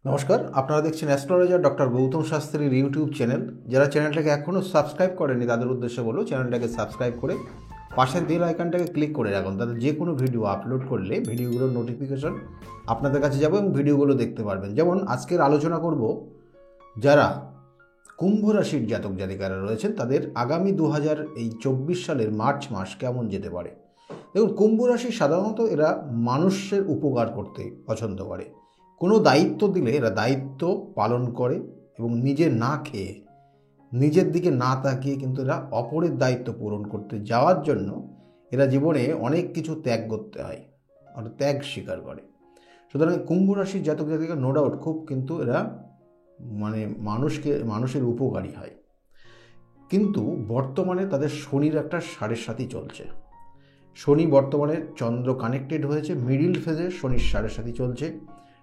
নমস্কার, আপনারা দেখছেন অ্যাস্ট্রোলজার ডক্টর গৌতম শাস্ত্রীর ইউটিউব চ্যানেল। যারা চ্যানেলটাকে এখনও সাবস্ক্রাইব করেনি তাদের উদ্দেশ্যে বলবো, চ্যানেলটাকে সাবস্ক্রাইব করে পাশের বেল আইকনটাকে ক্লিক করে রাখুন। তাদের যে কোনো ভিডিও আপলোড করলে ভিডিওগুলোর নোটিফিকেশন আপনাদের কাছে যাবে এবং ভিডিওগুলো দেখতে পারবেন। যেমন আজকের আলোচনা করব যারা কুম্ভ রাশির জাতক জাতিকারা রয়েছেন তাদের আগামী 2024 সালের মার্চ মাস কেমন যেতে পারে। দেখুন, কুম্ভ রাশি সাধারণত এরা মানুষের উপকার করতে পছন্দ করে। কোনো দায়িত্ব দিলে এরা দায়িত্ব পালন করে এবং নিজে না খেয়ে, নিজের দিকে না তাকিয়ে কিন্তু এরা অপরের দায়িত্ব পূরণ করতে যাওয়ার জন্য এরা জীবনে অনেক কিছু ত্যাগ করতে হয়, অর্থাৎ ত্যাগ স্বীকার করে। সুতরাং কুম্ভ রাশির জাতক জাতিকা নো ডাউট খুব কিন্তু এরা মানুষের উপকারী হয়। কিন্তু বর্তমানে তাদের শনির একটা সাড়ে সাথী চলছে। শনি বর্তমানে চন্দ্র কানেক্টেড হয়েছে, মিডিল ফেজে শনির সাড়ে সাথী চলছে।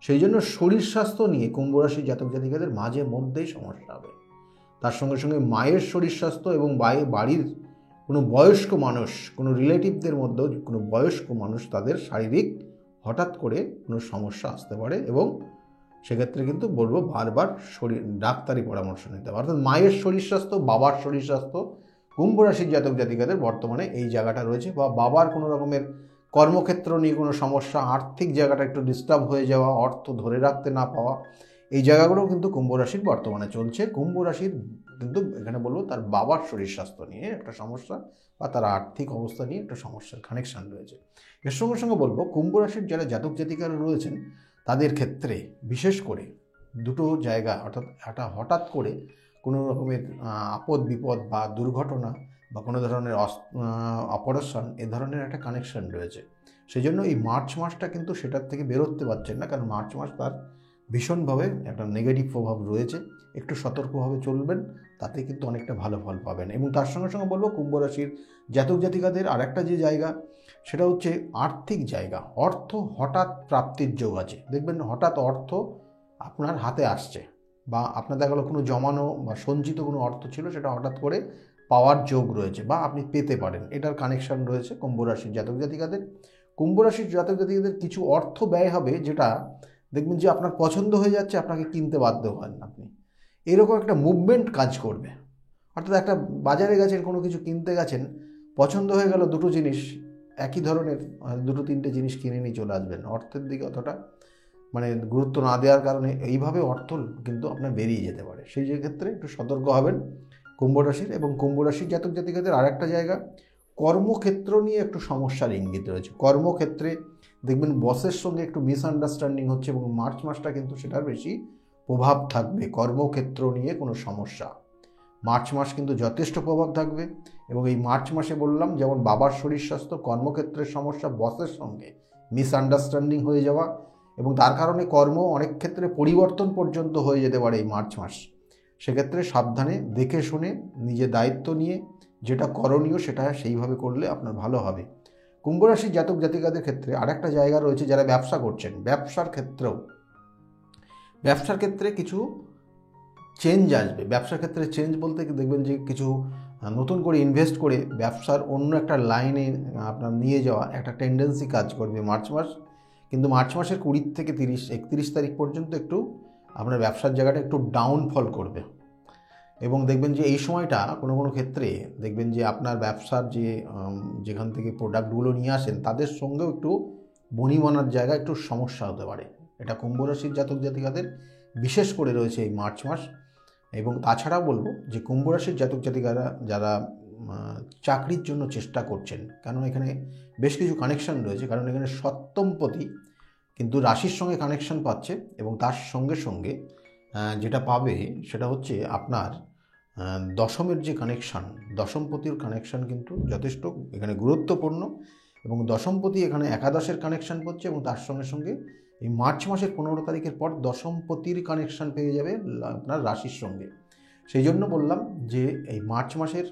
সেই জন্য শরীর স্বাস্থ্য নিয়ে কুম্ভ রাশির জাতক জাতিকাদের মাঝে মধ্যেই সমস্যা হবে। তার সঙ্গে সঙ্গে মায়ের শরীর স্বাস্থ্য এবং বাড়ির কোনো বয়স্ক মানুষ, কোনো রিলেটিভদের মধ্যেও কোনো বয়স্ক মানুষ তাদের শারীরিক হঠাৎ করে কোনো সমস্যা আসতে পারে এবং সেক্ষেত্রে কিন্তু বলবো বারবার ডাক্তারি পরামর্শ নিতে হবে। অর্থাৎ মায়ের শরীর স্বাস্থ্য, বাবার শরীর স্বাস্থ্য কুম্ভ রাশির জাতক জাতিকাদের বর্তমানে এই জায়গাটা রয়েছে। বা বাবার কোনো রকমের কর্মক্ষেত্র নিয়ে কোনো সমস্যা, আর্থিক জায়গাটা একটু ডিস্টার্ব হয়ে যাওয়া, অর্থ ধরে রাখতে না পাওয়া, এই জায়গাগুলোও কিন্তু কুম্ভ রাশির বর্তমানে চলছে। কুম্ভ রাশির কিন্তু এখানে বলবো তার বাবার শরীর স্বাস্থ্য নিয়ে একটা সমস্যা বা তার আর্থিক অবস্থা নিয়ে একটা সমস্যার কানেকশান রয়েছে। এর সঙ্গে সঙ্গে বলবো কুম্ভ রাশির যারা জাতক জাতিকারা রয়েছেন তাদের ক্ষেত্রে বিশেষ করে দুটো জায়গা, অর্থাৎ একটা হঠাৎ করে কোনো রকমের আপদ বিপদ বা দুর্ঘটনা বা কোনো ধরনের অপারেশন, এ ধরনের একটা কানেকশান রয়েছে। সেই জন্য এই মার্চ মাসটা কিন্তু সেটার থেকে বেরোতে পারছেন না, কারণ মার্চ মাস তার ভীষণভাবে একটা নেগেটিভ প্রভাব রয়েছে। একটু সতর্কভাবে চলবেন, তাতে কিন্তু অনেকটা ভালো ফল পাবেন। এবং তার সঙ্গে সঙ্গে বলবো কুম্ভ রাশির জাতক জাতিকাদের আরেকটা যে জায়গা, সেটা হচ্ছে আর্থিক জায়গা। অর্থ হঠাৎ প্রাপ্তির যোগ আছে। দেখবেন হঠাৎ অর্থ আপনার হাতে আসছে, বা আপনার দেখা গেলো কোনো জমানো বা সঞ্চিত কোনো অর্থ ছিল, সেটা হঠাৎ করে পাওয়ার যোগ রয়েছে বা আপনি পেতে পারেন, এটার কানেকশন রয়েছে কুম্ভ রাশির জাতক জাতিকাদের। কুম্ভ রাশির জাতক জাতিকাদের কিছু অর্থ ব্যয় হবে, যেটা দেখবেন যে আপনার পছন্দ হয়ে যাচ্ছে, আপনাকে কিনতে বাধ্য হন আপনি, এরকম একটা মুভমেন্ট কাজ করবে। অর্থাৎ একটা বাজারে গেছেন, কোনো কিছু কিনতে গেছেন, পছন্দ হয়ে গেল দুটো জিনিস, একই ধরনের দুটো তিনটে জিনিস কিনে নিয়ে চলে আসবেন। অর্থের দিকে অতটা গুরুত্ব না দেওয়ার কারণে এইভাবে অর্থ কিন্তু আপনার বেরিয়ে যেতে পারে। সেই ক্ষেত্রে একটু সতর্ক হবেন কুম্ভ রাশির। এবং কুম্ভ রাশির জাতক জাতিকাদের আরেকটা জায়গা, কর্মক্ষেত্র নিয়ে একটু সমস্যার ইঙ্গিত রয়েছে। কর্মক্ষেত্রে দেখবেন বসের সঙ্গে একটু মিসআন্ডারস্ট্যান্ডিং হচ্ছে এবং মার্চ মাসটা কিন্তু সেটার বেশি প্রভাব থাকবে। কর্মক্ষেত্র নিয়ে কোনো সমস্যা মার্চ মাস কিন্তু যথেষ্ট প্রভাব থাকবে। এবং এই মার্চ মাসে বললাম, যেমন বাবার শরীর স্বাস্থ্য, কর্মক্ষেত্রের সমস্যা, বসের সঙ্গে মিসআন্ডারস্ট্যান্ডিং হয়ে যাওয়া, এবং তার কারণে কর্ম অনেক ক্ষেত্রে পরিবর্তন পর্যন্ত হয়ে যেতে পারে এই মার্চ মাস। সেক্ষেত্রে সাবধানে দেখে শুনে নিজে দায়িত্ব নিয়ে যেটা করণীয় সেটা সেইভাবে করলে আপনার ভালো হবে। কুম্ভ রাশির জাতক জাতিকাদের ক্ষেত্রে আরেকটা জায়গা রয়েছে, যারা ব্যবসা করছেন, ব্যবসার ক্ষেত্রে কিছু চেঞ্জ আসবে। ব্যবসার ক্ষেত্রে চেঞ্জ বলতে দেখবেন যে কিছু নতুন করে ইনভেস্ট করে ব্যবসার অন্য একটা লাইনে আপনার নিয়ে যাওয়া একটা টেন্ডেন্সি কাজ করবে মার্চ মাস। কিন্তু মার্চ মাসের 20 থেকে 31 তারিখ পর্যন্ত একটু আপনার ব্যবসার জায়গাটা একটু ডাউনফল করবে। এবং দেখবেন যে এই সময়টা কোনো কোনো ক্ষেত্রে দেখবেন যে আপনার ব্যবসার যেখান থেকে প্রোডাক্টগুলো নিয়ে আসেন তাদের সঙ্গেও একটু বনিবনার জায়গায় একটু সমস্যা হতে পারে। এটা কুম্ভ রাশির জাতক জাতিকাদের বিশেষ করে রয়েছে এই মার্চ মাস। এবং তাছাড়া বলবো যে কুম্ভ রাশির জাতক জাতিকারা যারা চাকরির জন্য চেষ্টা করছেন, কারণ এখানে বেশ কিছু কানেকশন রয়েছে, কারণ এখানে সপ্তমপতি কিন্তু রাশির সঙ্গে কানেকশন পাচ্ছে। এবং তার সঙ্গে সঙ্গে যেটা পাবে সেটা হচ্ছে আপনার দশমের যে কানেকশান, দশমপতির কানেকশান কিন্তু যথেষ্ট এখানে গুরুত্বপূর্ণ। এবং দশমপতি এখানে একাদশের কানেকশান পাচ্ছে এবং তার সঙ্গে সঙ্গে এই মার্চ মাসের 15 তারিখের পর দশমপতির কানেকশান পেয়ে যাবে আপনার রাশির সঙ্গে। সেই জন্য বললাম যে এই মার্চ মাসের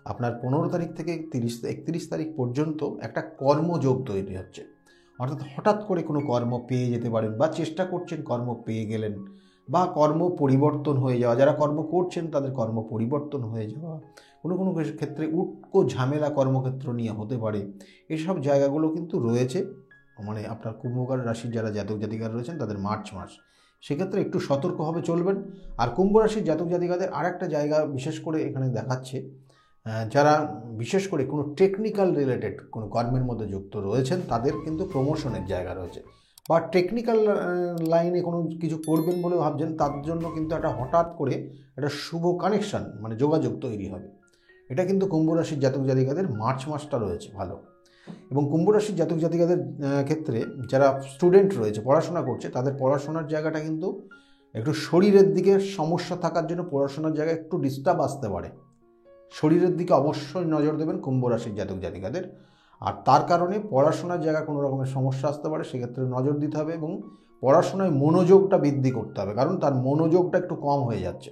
আপনার 15 তারিখ থেকে 31 তারিখ পর্যন্ত একটা কর্মযোগ তৈরি হচ্ছে। অর্থাৎ হঠাৎ করে কোনো কর্ম পেয়ে যেতে পারেন, বা চেষ্টা করছেন কর্ম পেয়ে গেলেন, বা কর্ম পরিবর্তন হয়ে যাওয়া, যারা কর্ম করছেন তাদের কর্ম পরিবর্তন হয়ে যাওয়া, কোনো কোনো ক্ষেত্রে উটকো ঝামেলা কর্মক্ষেত্র নিয়ে হতে পারে। এইসব জায়গাগুলো কিন্তু রয়েছে আপনার কুম্ভ রাশির যারা জাতক জাতিকারা রয়েছেন তাদের মার্চ মাস। সেক্ষেত্রে একটু সতর্কভাবে চলবেন। আর কুম্ভ রাশির জাতক জাতিকাদের আরেকটা জায়গা বিশেষ করে এখানে দেখাচ্ছে, যারা বিশেষ করে কোনো টেকনিক্যাল রিলেটেড কোনো কর্মের মধ্যে যুক্ত রয়েছেন তাদের কিন্তু প্রমোশনের জায়গা রয়েছে, বা টেকনিক্যাল লাইনে কোনো কিছু করবেন বলে ভাবছেন, তার জন্য কিন্তু একটা হঠাৎ করে একটা শুভ কানেকশান মানে যোগাযোগ তৈরি হবে। এটা কিন্তু কুম্ভ রাশির জাতক জাতিকাদের মার্চ মাসটা রয়েছে ভালো। এবং কুম্ভ রাশির জাতক জাতিকাদের ক্ষেত্রে যারা স্টুডেন্ট রয়েছে, পড়াশোনা করছে, তাদের পড়াশোনার জায়গাটা কিন্তু একটু শরীরের দিকে সমস্যা থাকার জন্য পড়াশোনার জায়গায় একটু ডিস্টার্ব আসতে পারে। শরীরের দিকে অবশ্যই নজর দেবেন কুম্ভ রাশির জাতক জাতিকাদের। আর তার কারণে পড়াশোনার জায়গায় কোনো রকমের সমস্যা আসতে পারে, সেক্ষেত্রে নজর দিতে হবে এবং পড়াশোনায় মনোযোগটা বৃদ্ধি করতে হবে, কারণ তার মনোযোগটা একটু কম হয়ে যাচ্ছে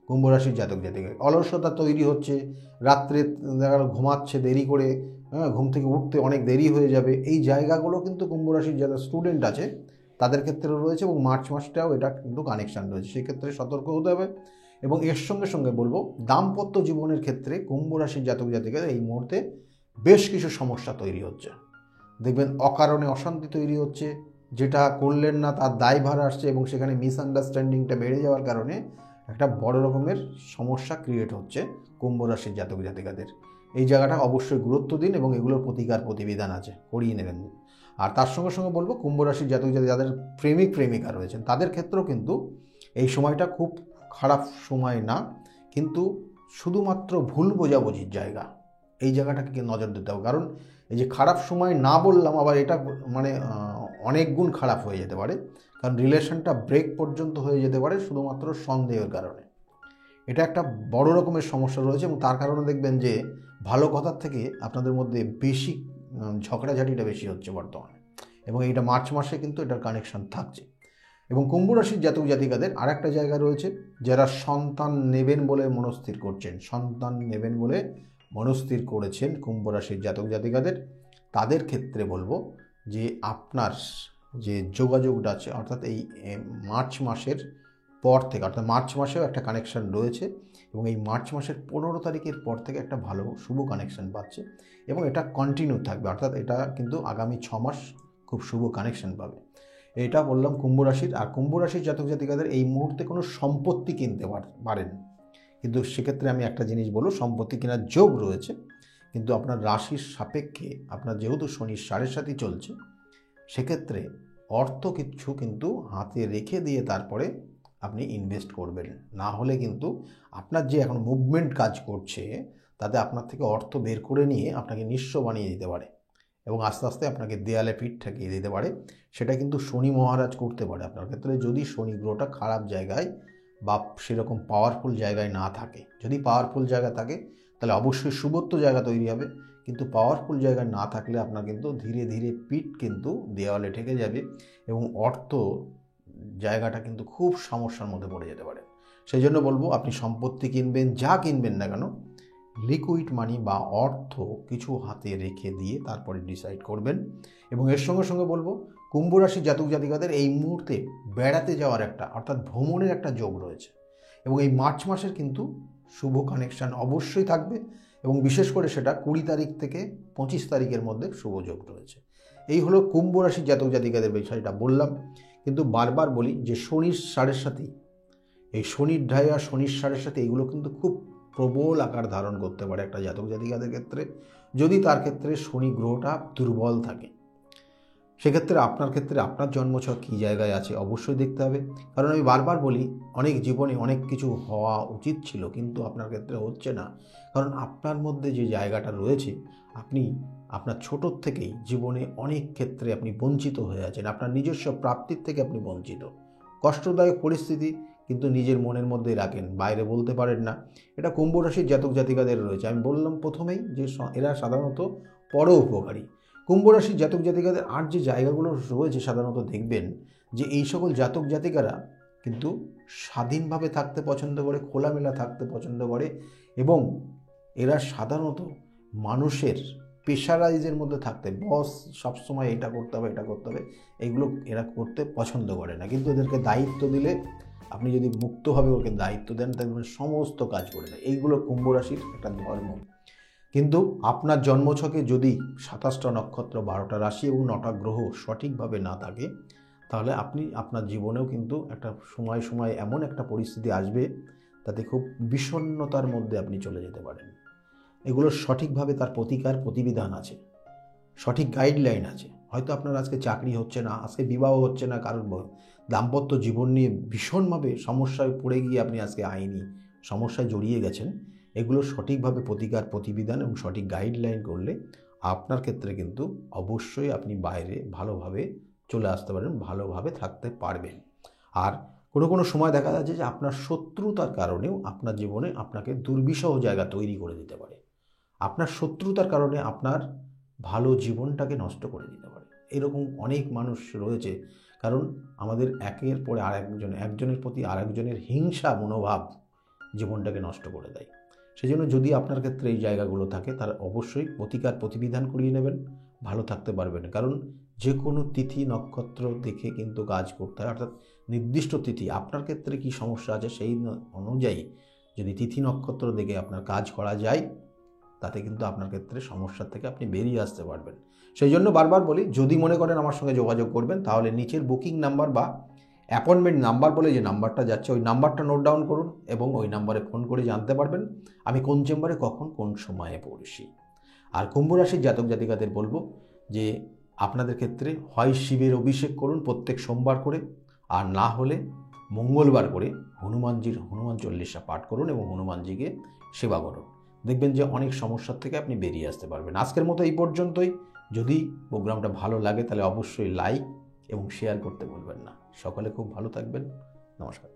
কুম্ভ রাশির জাতক জাতিকা। অলসতা তৈরি হচ্ছে, রাত্রে দেখা গেল ঘুমাচ্ছে দেরি করে, ঘুম থেকে উঠতে অনেক দেরি হয়ে যাবে, এই জায়গাগুলো কিন্তু কুম্ভ রাশির যারা স্টুডেন্ট আছে তাদের ক্ষেত্রেও রয়েছে। এবং মার্চ মাসটাও এটা কিন্তু কানেকশান রয়েছে, সেক্ষেত্রে সতর্ক হতে হবে। এবং এর সঙ্গে সঙ্গে বলবো, দাম্পত্য জীবনের ক্ষেত্রে কুম্ভ রাশির জাতক জাতিকাদের এই মুহূর্তে বেশ কিছু সমস্যা তৈরি হচ্ছে। দেখবেন অকারণে অশান্তি তৈরি হচ্ছে, যেটা করলেন না তার দায়ভার আসছে, এবং সেখানে মিসআন্ডারস্ট্যান্ডিংটা বেড়ে যাওয়ার কারণে একটা বড় রকমের সমস্যা ক্রিয়েট হচ্ছে কুম্ভ রাশির জাতক জাতিকাদের। এই জায়গাটা অবশ্যই গুরুত্ব দিন এবং এগুলোর প্রতিকার প্রতিবিধান আছে, করিয়ে নেবেন। আর তার সঙ্গে সঙ্গে বলবো, কুম্ভ রাশির জাতক জাতিকা যাদের প্রেমিক প্রেমিকা রয়েছেন তাদের ক্ষেত্রেও কিন্তু এই সময়টা খুব খারাপ সময় না, কিন্তু শুধুমাত্র ভুল বোঝাবুঝির জায়গা, এই জায়গাটাকে নজর দিতে হবে। কারণ এই যে খারাপ সময় না বললাম, আবার এটা মানে অনেক গুণ খারাপ হয়ে যেতে পারে, কারণ রিলেশনটা ব্রেক পর্যন্ত হয়ে যেতে পারে শুধুমাত্র সন্দেহের কারণে। এটা একটা বড় রকমের সমস্যা রয়েছে, এবং তার কারণে দেখবেন যে ভালো কথার থেকে আপনাদের মধ্যে বেশি ঝগড়াঝাটিটা বেশি হচ্ছে বর্তমানে, এবং এইটা মার্চ মাসে কিন্তু এটার কানেকশন থাকছে। এবং কুম্ভ রাশির জাতক জাতিকাদের আর একটা জায়গা রয়েছে, যারা সন্তান নেবেন বলে মনস্থির করছেন, সন্তান নেবেন বলে মনস্থির করেছেন কুম্ভ রাশির জাতক জাতিকাদের, তাদের ক্ষেত্রে বলবো যে আপনার যে যোগাযোগটা আছে, অর্থাৎ এই মার্চ মাসের পর থেকে, অর্থাৎ মার্চ মাসেও একটা কানেকশান রয়েছে, এবং এই মার্চ মাসের 15 তারিখের পর থেকে একটা ভালো শুভ কানেকশান পাচ্ছে, এবং এটা কন্টিনিউ থাকবে, অর্থাৎ এটা কিন্তু আগামী 6 মাস খুব শুভ কানেকশান পাবে। এটা বললাম কুম্ভ রাশির। আর কুম্ভ রাশির জাতক জাতিকাদের এই মুহূর্তে কোনো সম্পত্তি কিনতে পারেন, কিন্তু সেক্ষেত্রে আমি একটা জিনিস বলবো, সম্পত্তি কেনার যোগ রয়েছে, কিন্তু আপনার রাশির সাপেক্ষে আপনার যেহেতু শনির 7.5 চলছে, সেক্ষেত্রে অর্থ কিছু কিন্তু হাতে রেখে দিয়ে তারপরে আপনি ইনভেস্ট করবেন, না হলে কিন্তু আপনার যে এখন মুভমেন্ট কাজ করছে তাতে আপনার থেকে অর্থ বের করে নিয়ে আপনাকে নিঃস্ব বানিয়ে দিতে পারে, এবং আস্তে আস্তে আপনাকে দেয়ালে পিঠ ঠেকিয়ে দিতে পারে। সেটা কিন্তু শনি মহারাজ করতে পারে আপনার ক্ষেত্রে, যদি শনি গ্রহটা খারাপ জায়গায় বা সেরকম পাওয়ারফুল জায়গায় না থাকে। যদি পাওয়ারফুল জায়গা থাকে তাহলে অবশ্যই শুভত্ব জায়গা তৈরি হবে, কিন্তু পাওয়ারফুল জায়গা না থাকলে আপনার কিন্তু ধীরে ধীরে পিঠ কিন্তু দেওয়ালে ঠেকে যাবে, এবং অর্থ জায়গাটা কিন্তু খুব সমস্যার মধ্যে পড়ে যেতে পারে। সেই জন্য বলবো, আপনি সম্পত্তি কিনবেন, যা কিনবেন না কেন, লিকুইড মানি বা অর্থ কিছু হাতে রেখে দিয়ে তারপরে ডিসাইড করবেন। এবং এর সঙ্গে সঙ্গে বলবো, কুম্ভ রাশির জাতক জাতিকাদের এই মুহূর্তে বেড়াতে যাওয়ার একটা, অর্থাৎ ভ্রমণের একটা যোগ রয়েছে, এবং এই মার্চ মাসের কিন্তু শুভ কানেকশান অবশ্যই থাকবে, এবং বিশেষ করে সেটা 20 তারিখ থেকে 25 তারিখের মধ্যে শুভ যোগ রয়েছে। এই হলো কুম্ভ রাশির জাতক জাতিকাদের বিষয়টা বললাম। কিন্তু বারবার বলি যে শনির 7.5, এই শনির ঢাই আর শনির 7.5 এগুলো কিন্তু খুব প্রবল আকার ধারণ করতে পারে একটা জাতক জাতিকাদের ক্ষেত্রে, যদি তার ক্ষেত্রে শনি গ্রহটা দুর্বল থাকে। সেক্ষেত্রে আপনার ক্ষেত্রে আপনার জন্মছক কী জায়গায় আছে অবশ্যই দেখতে হবে, কারণ আমি বারবার বলি অনেক জীবনে অনেক কিছু হওয়া উচিত ছিল, কিন্তু আপনার ক্ষেত্রে হচ্ছে না, কারণ আপনার মধ্যে যে জায়গাটা রয়েছে, আপনি আপনার ছোটোর থেকেই জীবনে অনেক ক্ষেত্রে আপনি বঞ্চিত হয়ে আছেন, আপনার নিজস্ব প্রাপ্তির থেকে আপনি বঞ্চিত। কষ্টদায়ক পরিস্থিতি কিন্তু নিজের মনের মধ্যেই রাখেন, বাইরে বলতে পারেন না। এটা কুম্ভ রাশির জাতক জাতিকাদের রয়েছে। আমি বললাম প্রথমেই যে এরা সাধারণত পরোপকারী। কুম্ভ রাশির জাতক জাতিকাদের আর যে জায়গাগুলো রয়েছে, সাধারণত দেখবেন যে এই সকল জাতক জাতিকারা কিন্তু স্বাধীনভাবে থাকতে পছন্দ করে, খোলামেলা থাকতে পছন্দ করে, এবং এরা সাধারণত মানুষের প্রেশারাইজের মধ্যে থাকতে, বস সবসময় এটা করতে হবে এটা করতে হবে, এগুলো এরা করতে পছন্দ করে না। কিন্তু এদেরকে দায়িত্ব দিলে, আপনি যদি মুক্তভাবে ওকে দায়িত্ব দেন, দেখবেন সমস্ত কাজ করে দেয়। এইগুলো কুম্ভ রাশির একটা ধর্ম। কিন্তু আপনার জন্মছকে যদি 27টা নক্ষত্র, 12টা রাশি এবং 9টা গ্রহ সঠিকভাবে না থাকে, তাহলে আপনি আপনার জীবনেও কিন্তু একটা সময় সময় এমন একটা পরিস্থিতি আসবে তাতে খুব বিষণ্ণতার মধ্যে আপনি চলে যেতে পারেন। এগুলোর সঠিকভাবে তার প্রতিকার প্রতিবিধান আছে, সঠিক গাইডলাইন আছে। হয়তো আপনার আজকে চাকরি হচ্ছে না, আজকে বিবাহ হচ্ছে না, কারণ দাম্পত্য জীবন নিয়ে ভীষণভাবে সমস্যায় পড়ে গিয়ে আপনি আজকে আইনি সমস্যায় জড়িয়ে গেছেন। এগুলো সঠিকভাবে প্রতিকার প্রতিবিধান এবং সঠিক গাইডলাইন করলে আপনার ক্ষেত্রে কিন্তু অবশ্যই আপনি বাইরে ভালোভাবে চলে আসতে পারেন, ভালোভাবে থাকতে পারবেন। আর কোনো কোনো সময় দেখা যাচ্ছে যে আপনার শত্রুতার কারণেও আপনার জীবনে আপনাকে দুর্বিষহ জায়গা তৈরি করে দিতে পারে। আপনার শত্রুতার কারণে আপনার ভালো জীবনটাকে নষ্ট করে দিতে পারে। এরকম অনেক মানুষ রয়েছে, কারণ আমাদের একের পরে একজনের প্রতি আরেকজনের হিংসা মনোভাব জীবনটাকে নষ্ট করে দেয়। সেই জন্য যদি আপনার ক্ষেত্রে এই জায়গাগুলো থাকে, তার অবশ্যই প্রতিকার প্রতিবিধান করিয়ে নেবেন, ভালো থাকতে পারবেন। কারণ যে কোনো তিথি নক্ষত্র দেখে কিন্তু কাজ করতে হয়, অর্থাৎ নির্দিষ্ট তিথি আপনার ক্ষেত্রে কি সমস্যা আছে সেই অনুযায়ী যদি তিথি নক্ষত্র দেখে আপনার কাজ করা যায়, তাতে কিন্তু আপনার ক্ষেত্রে সমস্যার থেকে আপনি বেরিয়ে আসতে পারবেন। সেই জন্য বারবার বলি, যদি মনে করেন আমার সঙ্গে যোগাযোগ করবেন, তাহলে নিচের বুকিং নাম্বার বা অ্যাপয়েন্টমেন্ট নাম্বার বলে যে নাম্বারটা যাচ্ছে, ওই নাম্বারটা নোট ডাউন করুন এবং ওই নাম্বারে ফোন করে জানতে পারবেন আমি কোন চেম্বারে কখন কোন সময়ে পড়ছি। আর কুম্ভ রাশির জাতক জাতিকাদের বলবো যে আপনাদের ক্ষেত্রে হয় শিবের অভিষেক করুন প্রত্যেক সোমবার করে, আর না হলে মঙ্গলবার করে হনুমান চল্লিশা পাঠ করুন এবং হনুমানজিকে সেবা করুন। দেখবেন যে অনেক সমস্যার থেকে আপনি বেরিয়ে আসতে পারবেন। আজকের মতো এই পর্যন্তই। যদি প্রোগ্রামটা ভালো লাগে তাহলে অবশ্যই লাইক এবং শেয়ার করতে ভুলবেন না। সকলে খুব ভালো থাকবেন। নমস্কার।